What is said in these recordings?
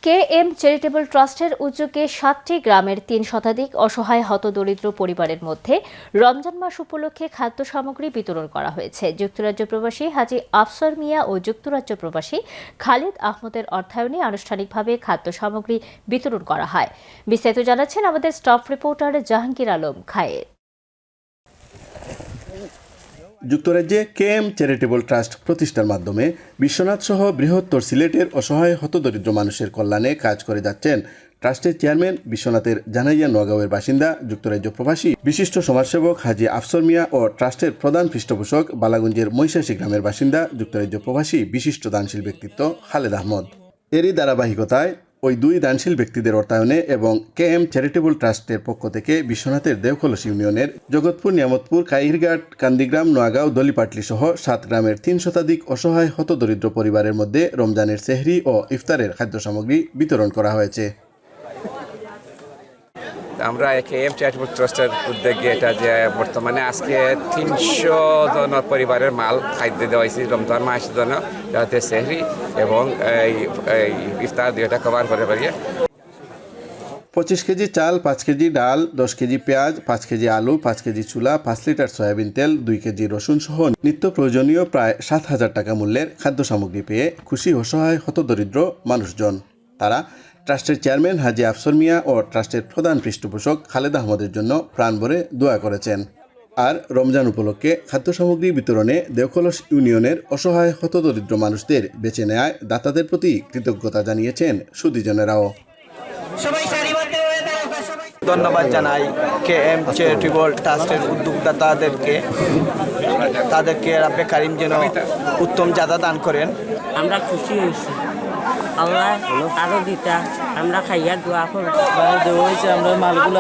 KM charitable ট্রাস্টের উদ্যোগে ৭টি গ্রামের ৩ শতাধিক অসহায় হতদরিদ্র পরিবারের মধ্যে রমজান মাস উপলক্ষে খাদ্য সামগ্রী বিতরণ করা হয়েছে। যুক্তরাজ্য প্রবাসী হাজী আফসর মিয়া ও যুক্তরাজ্য প্রবাসী খালিদ আহমদের অর্থায়নে আনুষ্ঠানিকভাবে খাদ্য সামগ্রী বিতরণ করা হয়। বিস্তারিত জানাচ্ছেন আমাদের স্টাফ রিপোর্টার জাহাঙ্গীর আলম খায়ের। যুক্তরাজ্যে KM চ্যারিটেবল ট্রাস্ট প্রতিষ্ঠার মাধ্যমে বিশ্বনাথ সহ বৃহত্তর সিলেটের অসহায় হতদরিদ্র মানুষের কল্যাণে কাজ করে যাচ্ছেন ট্রাস্টের চেয়ারম্যান, বিশ্বনাথের জানাইয়া নোয়াগাঁওয়ের বাসিন্দা যুক্তরাজ্য প্রবাসী বিশিষ্ট সমাজসেবক হাজী আফসর মিয়া ও ট্রাস্টের প্রধান পৃষ্ঠপোষক বালাগঞ্জের মৈশাসী গ্রামের বাসিন্দা যুক্তরাজ্য প্রবাসী বিশিষ্ট দানশীল ব্যক্তিত্ব খালেদ আহমদ। এরই ধারাবাহিকতায় ওই দুই দানশীল ব্যক্তিদের অর্থায়নে এবং KM চ্যারিটেবল ট্রাস্টের পক্ষ থেকে বিশ্বনাথের দেওখলস ইউনিয়নের জগৎপুর, নিয়ামতপুর, কাইরঘাট, কান্দিগ্রাম, নোয়াগাঁও, দলিপাটলি সহ ৭ গ্রামের ৩ শতাধিক অসহায় হতদরিদ্র পরিবারের মধ্যে রমজানের সেহরি ও ইফতারের খাদ্য সামগ্রী বিতরণ করা হয়েছে। আমরা KM চ্যারিটেবল ট্রাস্টের উদ্যোগে এটা যে বর্তমানে আজকে ৩০০ জন পরিবারের মাল খাদ্য দেওয়া হয়েছে রমজান মাসের জন্য, যাতে সেহরি এবং ইফতার দুইটা কভার করে পারি। 25 কেজি চাল, 5 কেজি ডাল, 10 কেজি পেঁয়াজ, 5 কেজি আলু, 5 কেজি চুলা, 5 লিটার সয়াবিন তেল, 2 কেজি রসুন সহ নিত্য প্রয়োজনীয় প্রায় 7,000 টাকা মূল্যের খাদ্য সামগ্রী পেয়ে খুশি অসহায় হতদরিদ্র মানুষজন। তারা ট্রাস্টের চেয়ারম্যান হাজী আফসর মিয়া ও ট্রাস্টের প্রধান পৃষ্ঠপোষক খালেদ আহমদের জন্য প্রাণ ভরে দোয়া করেছেন। আর রমজান উপলক্ষে খাদ্য সামগ্রী বিতরণে দেওখলস ইউনিয়নের অসহায় হতদরিদ্র মানুষদের বেছে নেয় দাতাদের প্রতি কৃতজ্ঞতা জানিয়েছেন সুধীজনেরাও। ধন্যবাদ জানাই KM চ্যারিটেবল ট্রাস্টের উদ্যোক্তাদেরকে, তাদেরকে রাব্বে কারিম যেন উত্তম জাদা দান করেন। আমরা খুশি হয়েছি, আল্লাহ আরো দিতা আমরা খাইয়া দোয়া করি। আমরা মালগুলো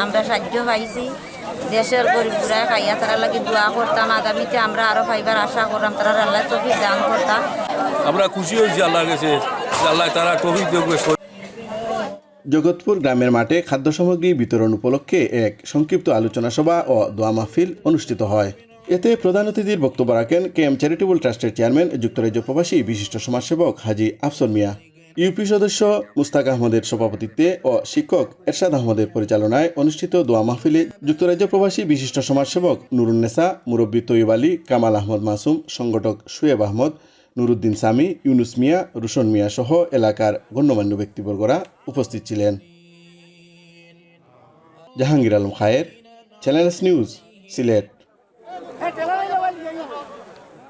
আমরা সাহায্য পাইছি, দেশের গরিবরা খাইয়া তারা লাগে দোয়া করতাম। আগামীতে আমরা আরো পাইবার আশা করলাম, তারা আল্লাহ তৌফিক দান করতাম। আমরা খুশি হয়েছি আল্লাহর কাছে, আল্লাহ তারা তৌফিক দেবে। জগৎপুর গ্রামের মাঠে খাদ্য সামগ্রী বিতরণ উপলক্ষে এক সংক্ষিপ্ত আলোচনা সভা ও দোয়া মাহফিল অনুষ্ঠিত হয়। এতে প্রধান অতিথির বক্তব্য রাখেন KM চ্যারিটেবল ট্রাস্টের চেয়ারম্যান, যুক্তরাজ্য প্রবাসী বিশিষ্ট সমাজসেবক হাজী আফসর মিয়া। ইউপি সদস্য মুস্তাক আহমদের সভাপতিত্বে ও শিক্ষক এরশাদ আহমদের পরিচালনায় অনুষ্ঠিত দোয়া মাহফিলে যুক্তরাজ্য প্রবাসী বিশিষ্ট সমাজসেবক নুরুন্নেসা, মুরব্বী তৈয়ব আলী, কামাল আহমদ মাসুম, সংগঠক শুয়েব আহমদ, নুরুদ্দিন সামি, ইউনুস মিয়া, রুশন মিয়া সহ এলাকার গণ্যমান্য ব্যক্তিবর্গরা উপস্থিত ছিলেন। জাহাঙ্গীর আলম খায়ের, চ্যানেল নিউজ, সিলেট।